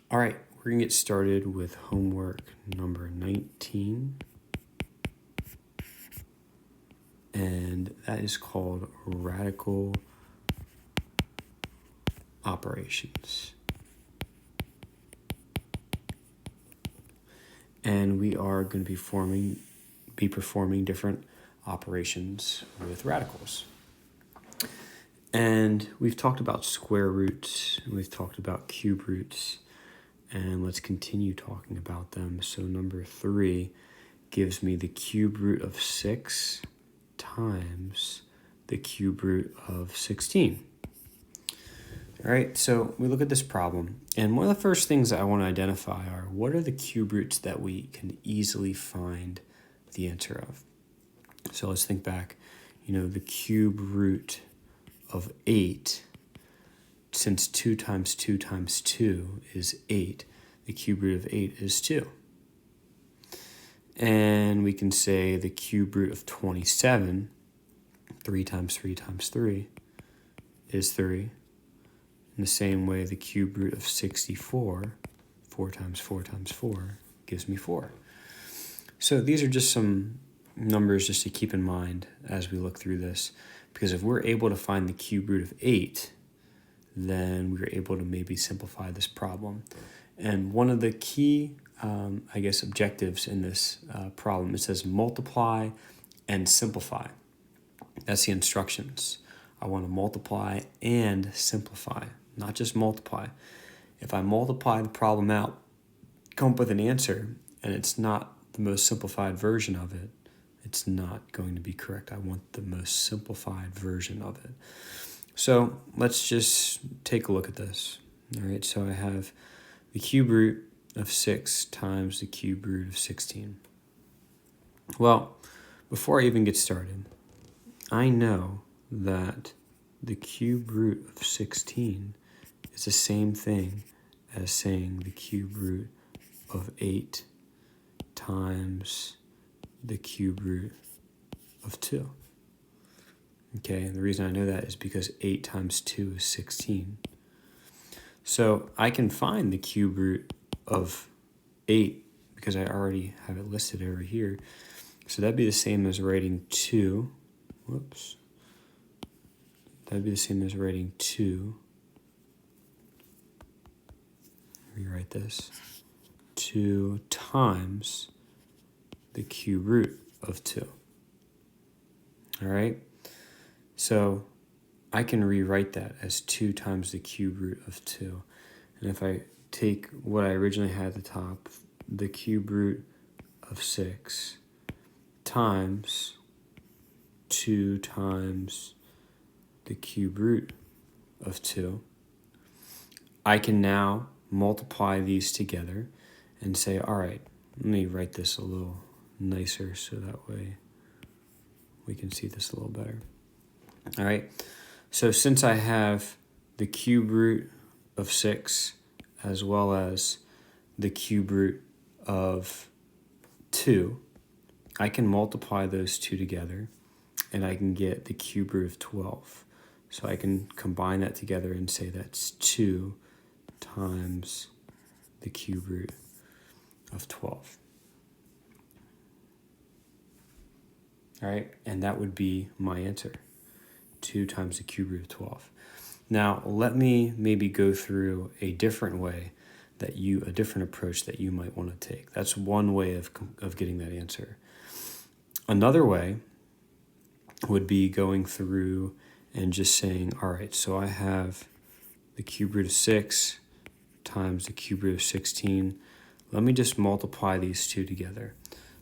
All right, we're going to get started with homework number 19. And that is called radical operations. And we are going to be performing different operations with radicals. And we've talked about square roots, and we've talked about cube roots, and let's continue talking about them. So number 3 gives me the cube root of 6 times the cube root of 16. All right, so we look at this problem, and one of the first things that I want to identify are what are the cube roots that we can easily find the answer of. So let's think back, the cube root of 8, since 2 times 2 times 2 is 8, the cube root of 8 is 2. And we can say the cube root of 27, 3 times 3 times 3, is 3. In the same way, the cube root of 64, 4 times 4 times 4, gives me 4. So these are just some numbers just to keep in mind as we look through this. Because if we're able to find the cube root of 8, then we're able to maybe simplify this problem. And one of the key, objectives in this problem, it says multiply and simplify. That's the instructions. I want to multiply and simplify, not just multiply. If I multiply the problem out, come up with an answer, and it's not the most simplified version of it, it's not going to be correct. I want the most simplified version of it. So let's just take a look at this. All right, so I have the cube root of 6 times the cube root of 16. Well, before I even get started, I know that the cube root of 16 is the same thing as saying the cube root of 8 times the cube root of 2. Okay, and the reason I know that is because 8 times 2 is 16. So I can find the cube root of 8 because I already have it listed over here. So that'd be the same as writing 2. That'd be the same as writing 2. Rewrite this. 2 times the cube root of 2. All right? So I can rewrite that as 2 times the cube root of 2. And if I take what I originally had at the top, the cube root of 6 times 2 times the cube root of 2, I can now multiply these together and say, all right, let me write this a little nicer so that way we can see this a little better. All right, so since I have the cube root of 6 as well as the cube root of 2, I can multiply those two together and I can get the cube root of 12. So I can combine that together and say that's 2 times the cube root of 12. All right, and that would be my answer, 2 times the cube root of 12. Now, let me maybe go through a different way a different approach that you might want to take. That's one way of getting that answer. Another way would be going through and just saying, all right, so I have the cube root of 6 times the cube root of 16. Let me just multiply these two together.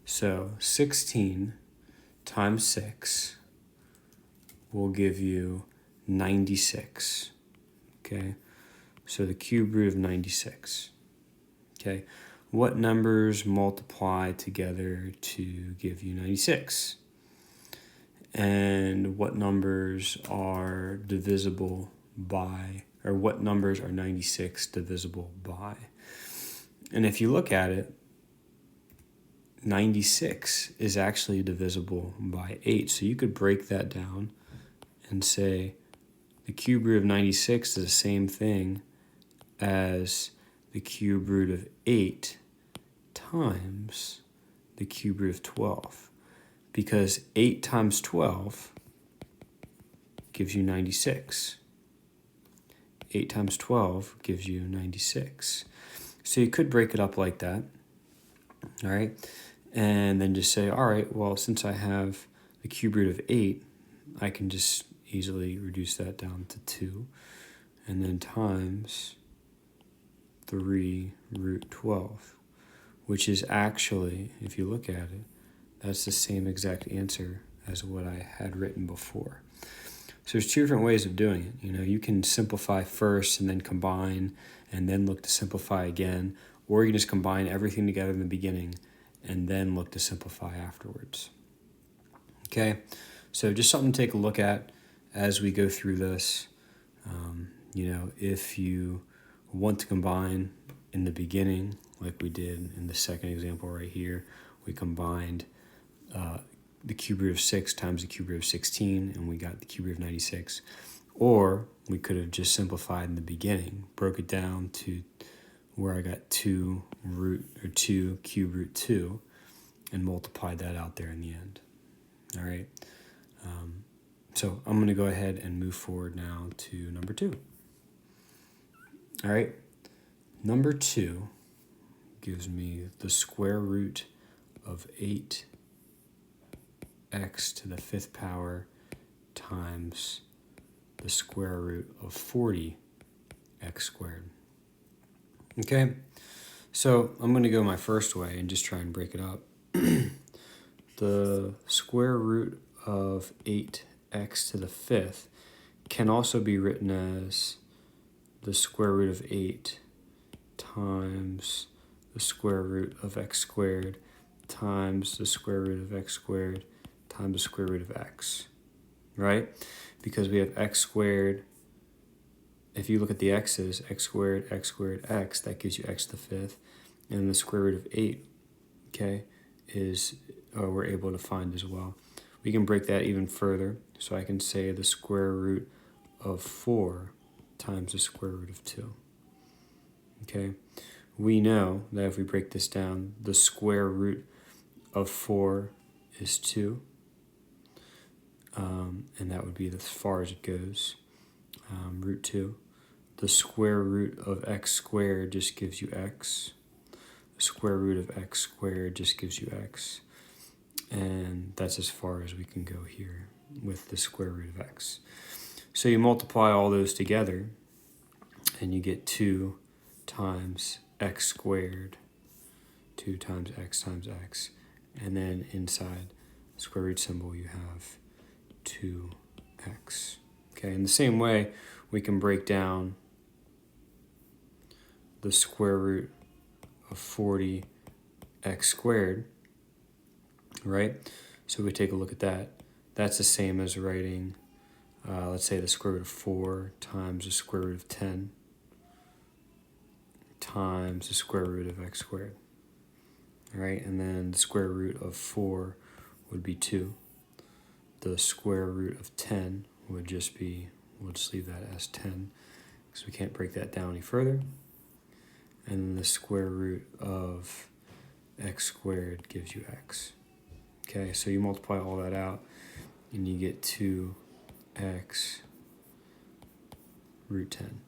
So 16 times 6 will give you 96. Okay, so the cube root of 96. Okay, what numbers multiply together to give you 96? And what numbers are divisible by, or what numbers are 96 divisible by? And if you look at it, 96 is actually divisible by 8. So you could break that down and say the cube root of 96 is the same thing as the cube root of 8 times the cube root of 12. Because 8 times 12 gives you 96. 8 times 12 gives you 96. So you could break it up like that, all right? And then just say, all right, well, since I have the cube root of 8, I can just easily reduce that down to 2. And then times 3 root 12, which is actually, if you look at it, that's the same exact answer as what I had written before. So there's two different ways of doing it. You can simplify first and then combine and then look to simplify again, or you can just combine everything together in the beginning and then look to simplify afterwards. Okay, so just something to take a look at as we go through this. If you want to combine in the beginning, like we did in the second example right here, we combined the cube root of 6 times the cube root of 16, and we got the cube root of 96. Or we could have just simplified in the beginning, broke it down to where I got 2 cube root 2, and multiplied that out there in the end. All right. So I'm going to go ahead and move forward now to number 2. All right. Number 2 gives me the square root of 8x to the 5th power times the square root of 40x squared. Okay, so I'm going to go my first way and just try and break it up. The square root of 8x to the 5th can also be written as the square root of 8 times the square root of x squared times the square root of x squared times the square root of x, right? Because we have x squared. If you look at the x's, x squared, x, that gives you x to the 5th. And the square root of 8, okay, is we're able to find as well. We can break that even further. So I can say the square root of 4 times the square root of 2. Okay, we know that if we break this down, the square root of 4 is 2. And that would be as far as it goes, root 2. The square root of x squared just gives you x. The square root of x squared just gives you x. And that's as far as we can go here with the square root of x. So you multiply all those together, and you get 2 times x squared, 2 times x, and then inside the square root symbol you have 2x. Okay, in the same way, we can break down the square root of 40x squared, right? So we take a look at that. That's the same as writing, let's say, the square root of 4 times the square root of 10 times the square root of x squared, all right? And then the square root of 4 would be 2. The square root of 10 would just be, we'll just leave that as 10 because we can't break that down any further. And then the square root of x squared gives you x. Okay, so you multiply all that out and you get 2x root 10.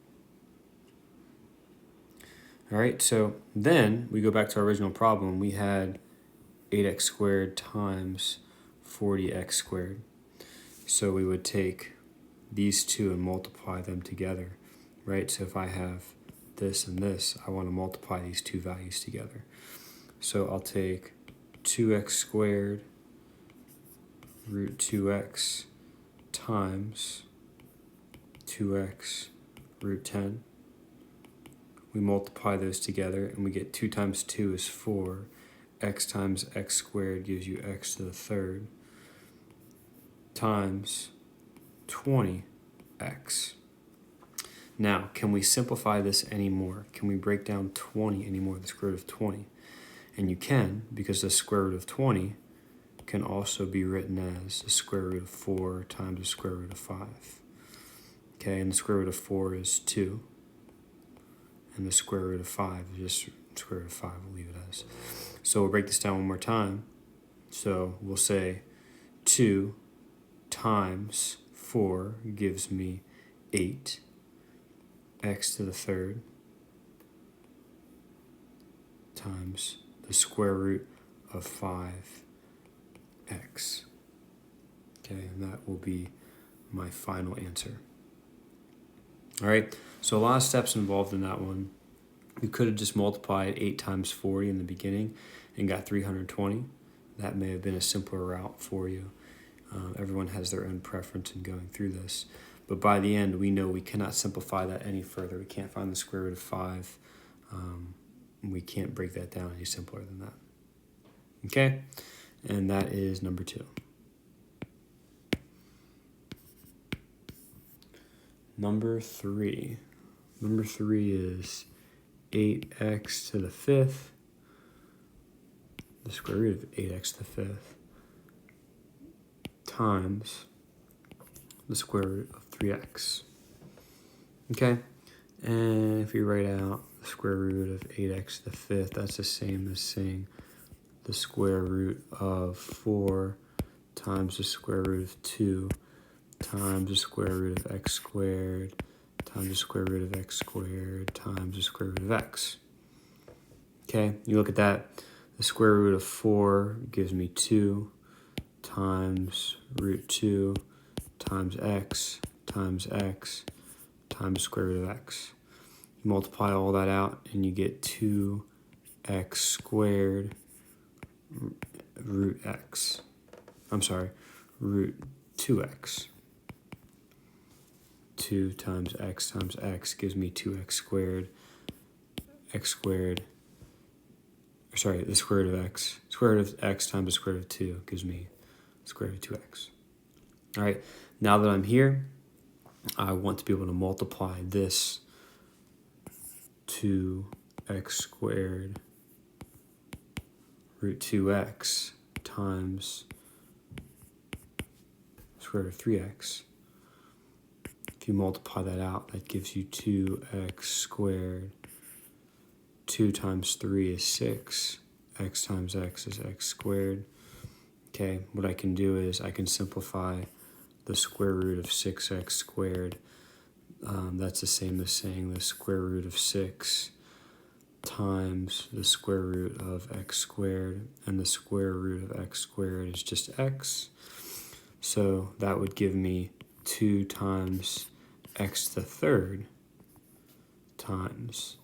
All right, so then we go back to our original problem. We had 8x squared times 40x squared. So we would take these two and multiply them together, right? So if I have this and this, I want to multiply these two values together. So I'll take 2x squared root 2x times 2x root 10. We multiply those together and we get 2 times 2 is 4. X times x squared gives you x to the 3rd times 20x. Now, can we simplify this anymore? Can we break down 20 anymore, the square root of 20? And you can, because the square root of 20 can also be written as the square root of 4 times the square root of 5. Okay, and the square root of 4 is 2. and the square root of 5 is just square root of 5. We'll leave it as. So we'll break this down one more time. So we'll say 2 times 4 gives me 8 x to the third times the square root of 5x. Okay, and that will be my final answer. All right, so a lot of steps involved in that one. We could have just multiplied 8 times 40 in the beginning and got 320. That may have been a simpler route for you. Everyone has their own preference in going through this. But by the end, we know we cannot simplify that any further. We can't find the square root of 5. We can't break that down any simpler than that. Okay? And that is number 2. Number 3. Number 3 is 8x to the 5th, the square root of 8x to the 5th, times the square root of 3x. Okay? And if we write out the square root of 8x to the 5th, that's the same as saying the square root of 4 times the square root of 2 times the square root of x squared times the square root of x squared times the square root of x. Okay, you look at that. The square root of 4 gives me 2 times root 2 times x times the square root of x. You multiply all that out and you get 2x squared root x. I'm sorry, root 2x. 2 times x gives me 2x squared. X squared, sorry, the square root of x. Square root of x times the square root of 2 gives me the square root of 2x. All right, now that I'm here, I want to be able to multiply this 2x squared root 2x times square root of 3x. If you multiply that out, that gives you 2x squared. 2 times 3 is 6. X times x is x squared. Okay, what I can do is I can simplify the square root of 6x squared. That's the same as saying the square root of 6 times the square root of x squared, and the square root of x squared is just x. So that would give me 2 times x to the third times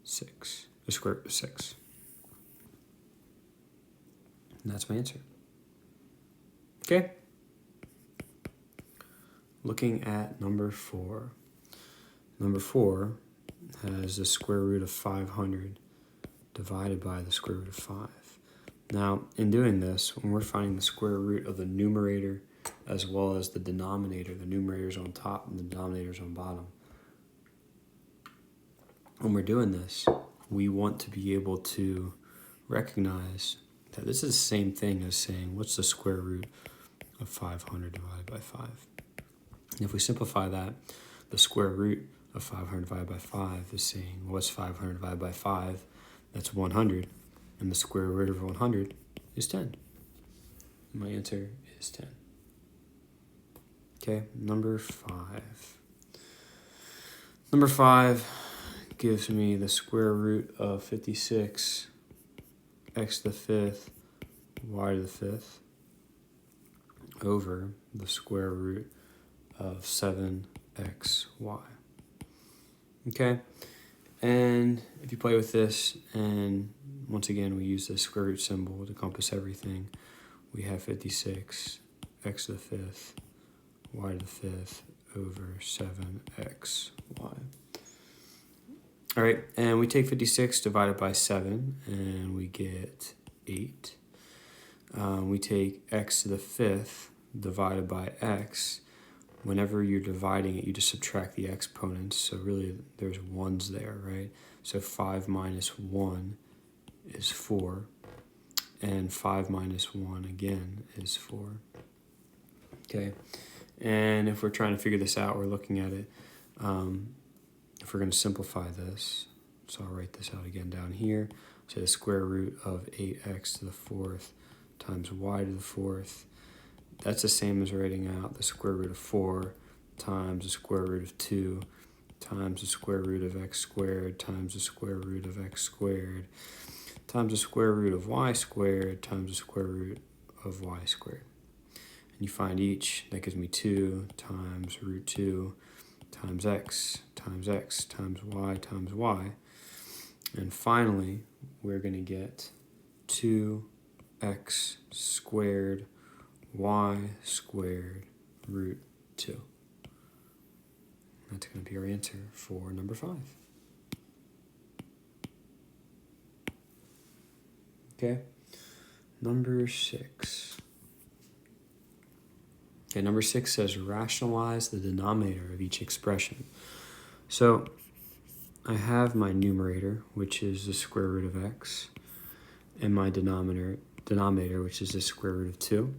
6, the square root of 6. And that's my answer. Okay. Looking at number 4. Number 4 has the square root of 500 divided by the square root of 5. Now, in doing this, when we're finding the square root of the numerator as well as the denominator, the numerator's on top and the denominator's on bottom. When we're doing this, we want to be able to recognize that this is the same thing as saying, what's the square root of 500 divided by 5? And if we simplify that, the square root of 500 divided by 5 is saying, what's 500 divided by 5? That's 100. And the square root of 100 is 10. My answer is 10. Okay, number 5. Number 5 gives me the square root of 56, x to the 5th, y to the 5th, over the square root of 7xy. Okay, and if you play with this, and once again we use the square root symbol to compass everything, we have 56, x to the 5th, y to the 5th, over 7xy. All right, and we take 56 divided by 7, and we get 8. We take x to the 5th divided by x. Whenever you're dividing it, you just subtract the exponents. So really, there's ones there, right? So 5 minus 1 is 4. And 5 minus 1, again, is 4. Okay. And if we're trying to figure this out, we're looking at it. if we're going to simplify this, so I'll write this out again down here. So the square root of 8x to the fourth times y to the fourth. That's the same as writing out the square root of 4 times the square root of 2 times the square root of x squared times the square root of x squared times the square root of y squared times the square root of y squared. And you find each, that gives me 2 times root 2 times x times y times y. And finally, we're going to get 2x squared y squared root 2. That's going to be our answer for number 5. Okay, number 6. Okay, number 6 says rationalize the denominator of each expression. So I have my numerator, which is the square root of x, and my denominator, which is the square root of 2.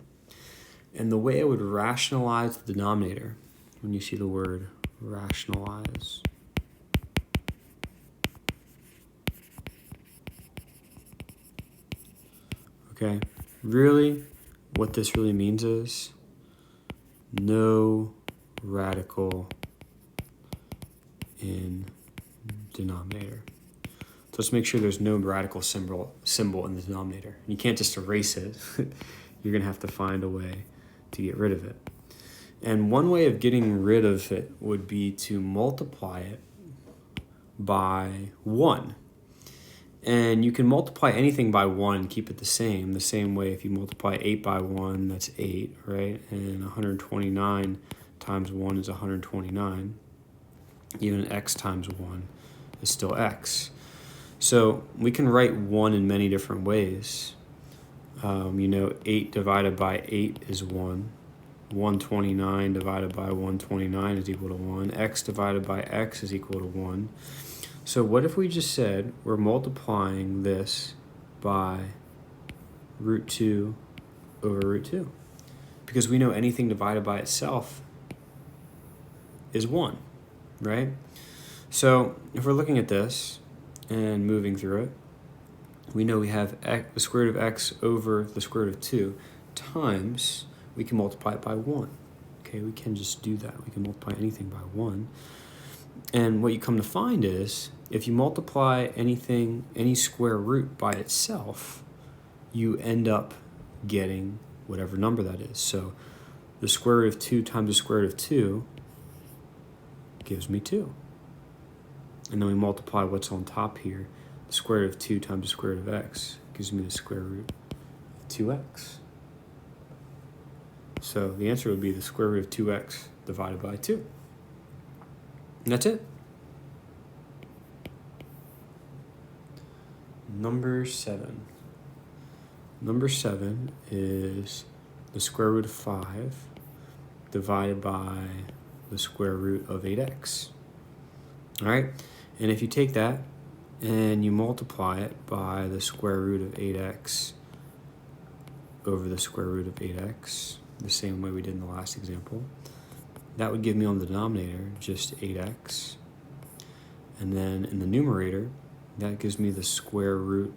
And the way I would rationalize the denominator, when you see the word rationalize, okay, really what this really means is no radical in denominator. So let's make sure there's no radical symbol in the denominator. You can't just erase it. You're going to have to find a way to get rid of it. And one way of getting rid of it would be to multiply it by 1. And you can multiply anything by 1 and keep it the same way if you multiply 8 by 1, that's 8, right? And 129 times 1 is 129. Even x times 1 is still x. So we can write 1 in many different ways. 8 divided by 8 is 1. 129 divided by 129 is equal to 1. X divided by x is equal to 1. So what if we just said we're multiplying this by root 2 over root 2? Because we know anything divided by itself is 1, right? So if we're looking at this and moving through it, we know we have the square root of x over the square root of 2 times, we can multiply it by 1. Okay, we can just do that. We can multiply anything by 1. And what you come to find is, if you multiply anything, any square root by itself, you end up getting whatever number that is. So the square root of 2 times the square root of 2 gives me 2. And then we multiply what's on top here. The square root of 2 times the square root of x gives me the square root of 2x. So the answer would be the square root of 2x divided by 2. And that's it. Number 7. Number 7 is the square root of 5 divided by the square root of 8x. All right? And if you take that and you multiply it by the square root of 8x over the square root of 8x, the same way we did in the last example, that would give me on the denominator just 8x. And then in the numerator, that gives me the square root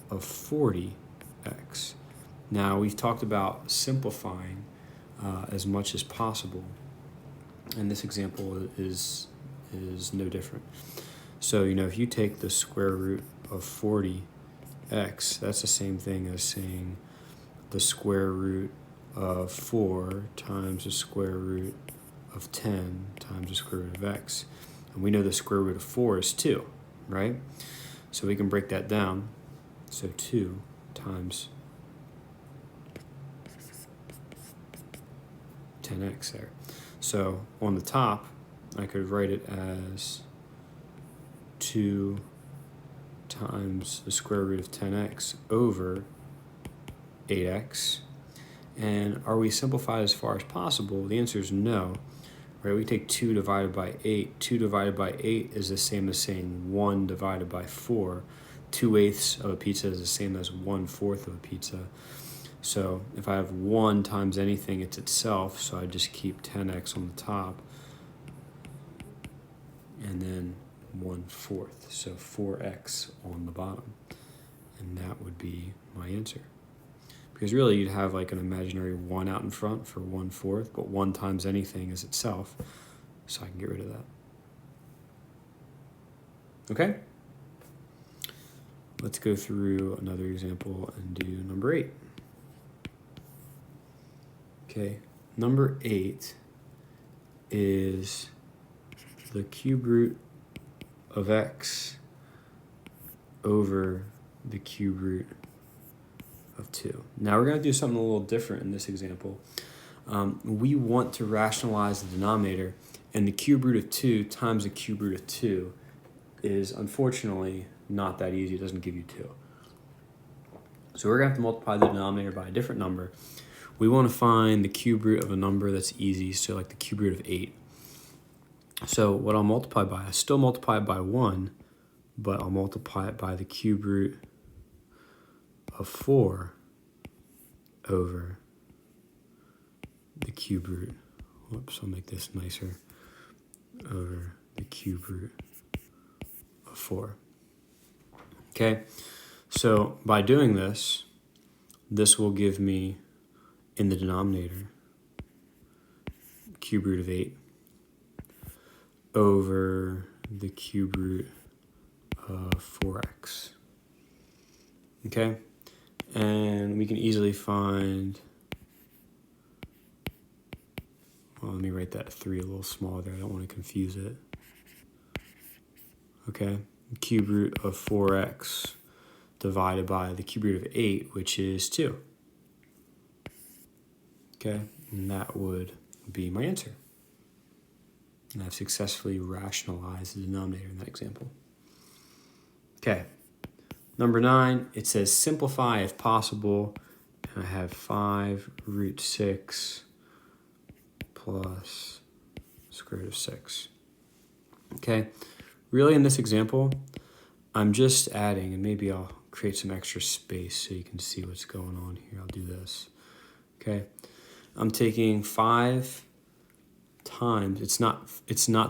of 40x. Now, we've talked about simplifying as much as possible, and this example is no different. So, if you take the square root of 40x, that's the same thing as saying the square root of 4 times the square root of 10 times the square root of x. And we know the square root of 4 is 2, right? So we can break that down. So 2 times 10x there. So on the top, I could write it as 2 times the square root of 10x over 8x. And are we simplified as far as possible? The answer is no. Right? We take 2 divided by 8. 2 divided by 8 is the same as saying 1 divided by 4. 2/8 of a pizza is the same as 1/4 of a pizza. So if I have 1 times anything, it's itself. So I just keep 10x on the top. and then 1/4. So 4x on the bottom. And that would be my answer. Because really you'd have like an imaginary 1 out in front for 1/4, but 1 times anything is itself. So I can get rid of that. Okay? Let's go through another example and do number 8. Okay, number 8 is the cube root of x over the cube root of 2. Now we're going to do something a little different in this example. We want to rationalize the denominator, and the cube root of 2 times the cube root of 2 is unfortunately not that easy. It doesn't give you 2. So we're going to have to multiply the denominator by a different number. We want to find the cube root of a number that's easy, so like the cube root of 8. So what I'll multiply by, I still multiply it by 1, but I'll multiply it by the cube root of 4 over the cube root. Whoops, I'll make this nicer. Over the cube root of 4. Okay, so by doing this, this will give me in the denominator cube root of 8 over the cube root of 4x. Okay, and we can easily find, well, let me write that 3 a little smaller there. I don't want to confuse it. Okay, the cube root of 4x divided by the cube root of 8, which is 2. Okay, and that would be my answer. And I've successfully rationalized the denominator in that example. Okay, number 9, it says simplify if possible, and I have 5 root 6 plus square root of 6. Okay, really in this example, I'm just adding, and maybe I'll create some extra space so you can see what's going on here. I'll do this. Okay, I'm taking 5 times, it's not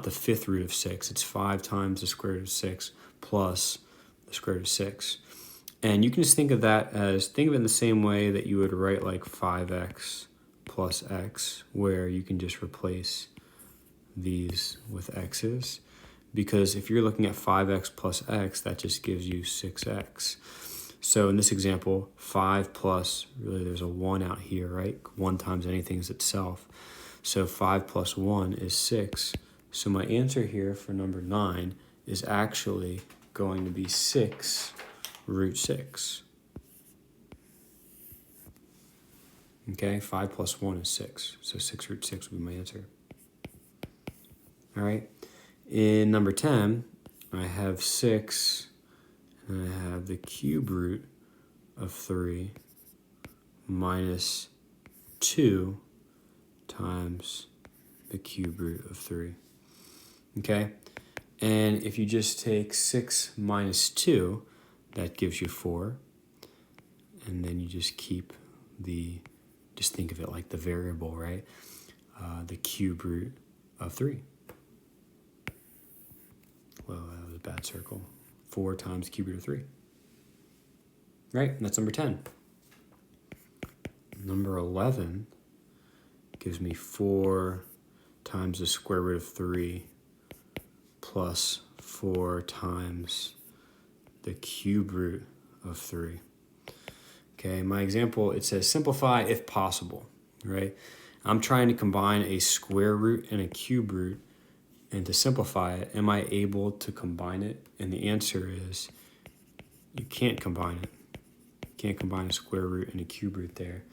the 5th root of 6, it's 5 times the square root of 6 plus the square root of 6. And you can just think of that as, think of it in the same way that you would write like 5x plus x, where you can just replace these with x's. Because if you're looking at 5x plus x, that just gives you 6x. So in this example, 5 plus, really there's a 1 out here, right? 1 times anything is itself. So 5 plus 1 is 6. So my answer here for number 9 is actually going to be 6 root 6. Okay, 5 plus 1 is 6. So 6 root 6 would be my answer. All right. In number 10, I have 6, and I have the cube root of 3 minus 2 times the cube root of 3. Okay? And if you just take 6 minus 2, that gives you 4. And then you just keep just think of it like the variable, right? The cube root of 3. Well, that was a bad circle. 4 times the cube root of 3. Right? And that's number 10. Number 11 gives me 4 times the square root of 3 plus 4 times the cube root of 3. Okay, my example, it says simplify if possible, right? I'm trying to combine a square root and a cube root, and to simplify it, am I able to combine it? And the answer is you can't combine it. You can't combine a square root and a cube root there.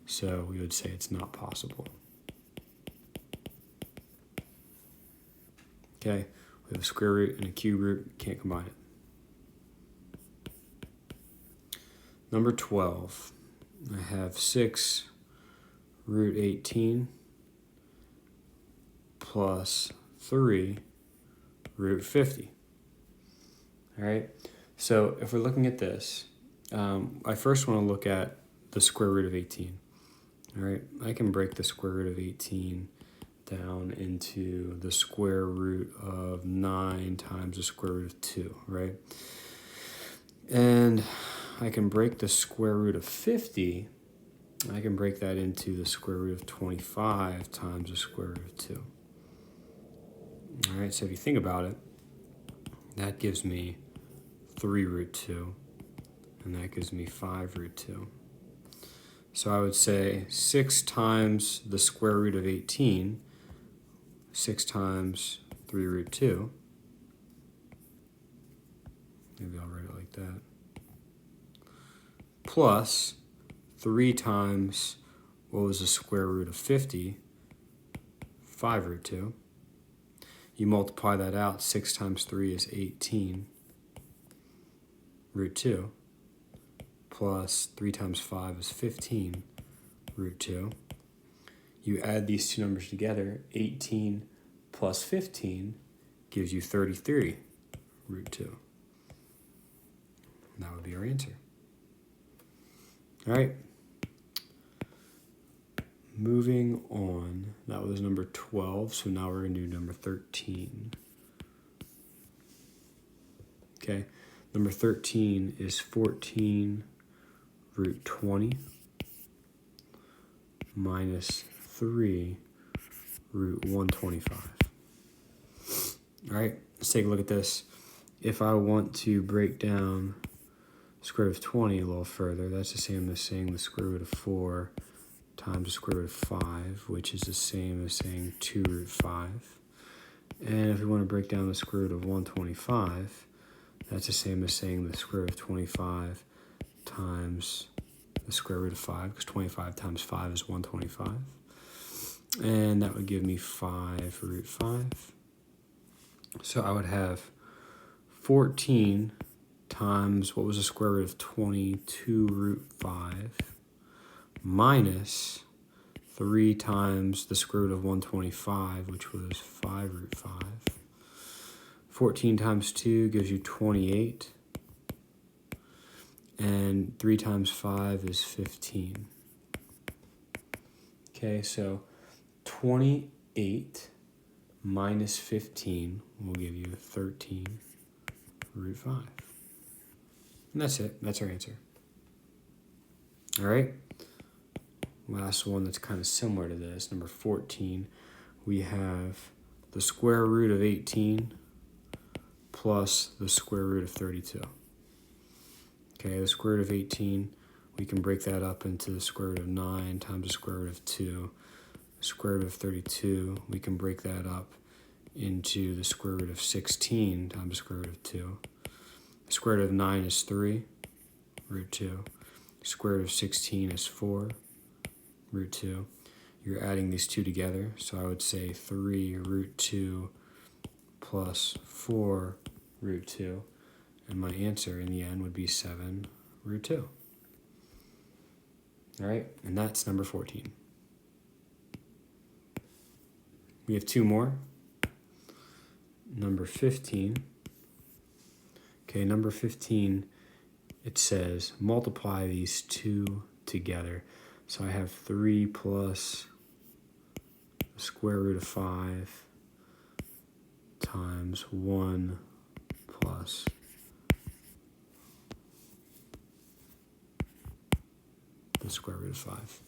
So we would say it's not possible. Okay, we have a square root and a cube root, can't combine it. Number 12, I have 6 root 18 plus 3 root 50. All right, so if we're looking at this, I first want to look at the square root of 18. All right, I can break the square root of 18 down into the square root of 9 times the square root of 2, right? And I can break the square root of 50, I can break that into the square root of 25 times the square root of 2. All right, so if you think about it, that gives me 3 root 2, and that gives me 5 root 2. So I would say 6 times the square root of 18, 6 times 3 root 2. Maybe I'll write it like that. Plus 3 times, what was the square root of 50? 5 root 2. You multiply that out, 6 times 3 is 18 root 2. Plus 3 times 5 is 15 root 2. You add these two numbers together, 18 plus 15 gives you 33 root 2. And that would be our answer. All right. Moving on, that was number 12, so now we're going to do number 13. Okay, number 13 is 14 root 20 minus 3 root 125. All right, let's take a look at this. If I want to break down the square root of 20 a little further, that's the same as saying the square root of 4 times the square root of 5, which is the same as saying 2 root 5. And if we want to break down the square root of 125, that's the same as saying the square root of 25 times the square root of 5, because 25 times 5 is 125. And that would give me 5 root 5. So I would have 14 times, what was the square root of 22 root 5, minus 3 times the square root of 125, which was 5 root 5. 14 times 2 gives you 28. And 3 times 5 is 15. Okay, so 28 minus 15 will give you 13 root 5. And that's it. That's our answer. All right. Last one that's kind of similar to this, number 14. We have the square root of 18 plus the square root of 32. Okay, the square root of 18, we can break that up into the square root of 9 times the square root of 2. The square root of 32, we can break that up into the square root of 16 times the square root of 2. The square root of 9 is 3, root 2. The square root of 16 is 4, root 2. You're adding these two together, so I would say 3 root 2 plus 4 root 2. And my answer in the end would be 7 root 2. All right, and that's number 14. We have 2 more. Number 15. Okay, number 15, it says multiply these 2 together. So I have 3 plus the square root of 5 times 1 plus the square root of 5.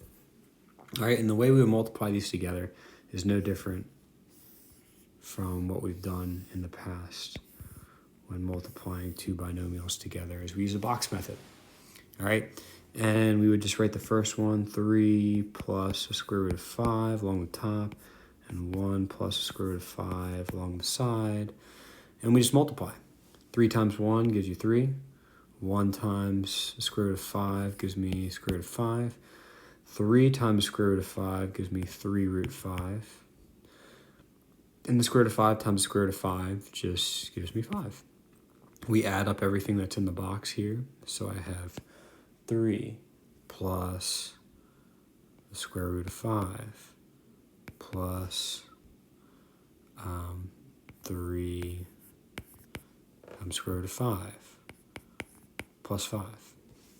All right, and the way we would multiply these together is no different from what we've done in the past when multiplying 2 binomials together, as we use the box method. All right, and we would just write the first one, 3 plus the square root of 5 along the top, and 1 plus the square root of 5 along the side, and we just multiply. 3 times 1 gives you 3. 1 times the square root of 5 gives me the square root of 5. 3 times the square root of 5 gives me 3 root 5. And the square root of 5 times the square root of 5 just gives me 5. We add up everything that's in the box here. So I have 3 plus the square root of 5 plus 3 times square root of 5 plus 5.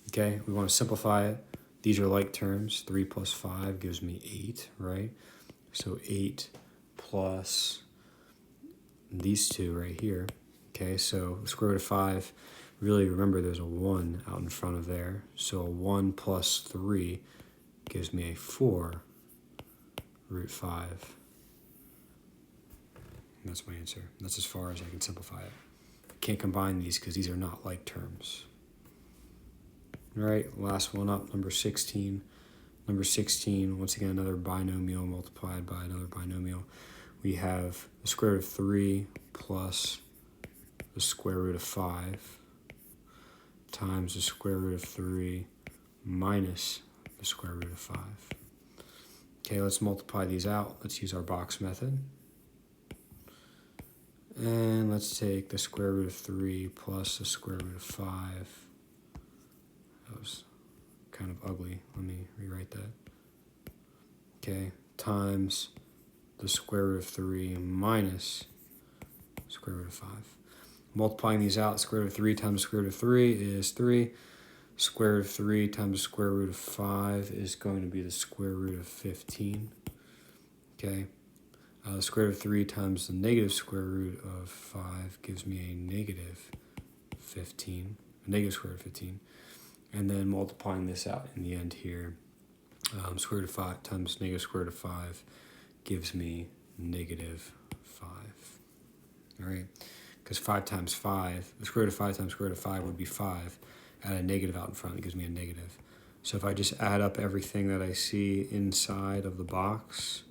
Okay, we want to simplify it. These are like terms. 3 plus 5 gives me 8, right? So 8 plus these two right here. Okay, so square root of 5, really remember there's a 1 out in front of there. So 1 plus 3 gives me a 4 root 5. And that's my answer. That's as far as I can simplify it. I can't combine these because these are not like terms. All right, last one up, number 16. Number 16, once again, another binomial multiplied by another binomial. We have the square root of 3 plus the square root of 5 times the square root of 3 minus the square root of 5. Okay, let's multiply these out. Let's use our box method. And let's take the square root of 3 plus the square root of 5. That was kind of ugly. Let me rewrite that. Okay, times the square root of 3 minus square root of 5. Multiplying these out, square root of 3 times the square root of 3 is 3. Square root of 3 times the square root of 5 is going to be the square root of 15. Okay. The square root of 3 times the negative square root of 5 gives me a negative 15, a negative square root of 15. And then multiplying this out in the end here, square root of 5 times negative square root of 5 gives me negative 5. All right, because 5 times 5, the square root of 5 times square root of 5 would be 5. Add a negative out in front, it gives me a negative. So if I just add up everything that I see inside of the box,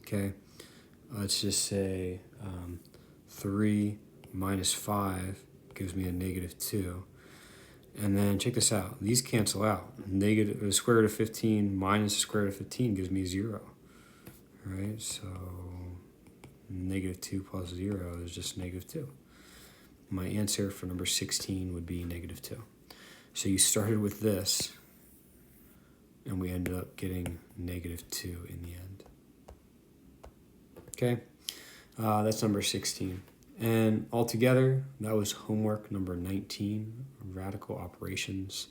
okay, let's just say 3 minus 5 gives me a negative 2. And then check this out. These cancel out. Negative, the square root of 15 minus the square root of 15 gives me 0. All right, so negative 2 plus 0 is just negative 2. My answer for number 16 would be negative 2. So you started with this, and we ended up getting negative 2 in the end. Okay, that's number 16. And altogether, that was homework number 19, radical operations.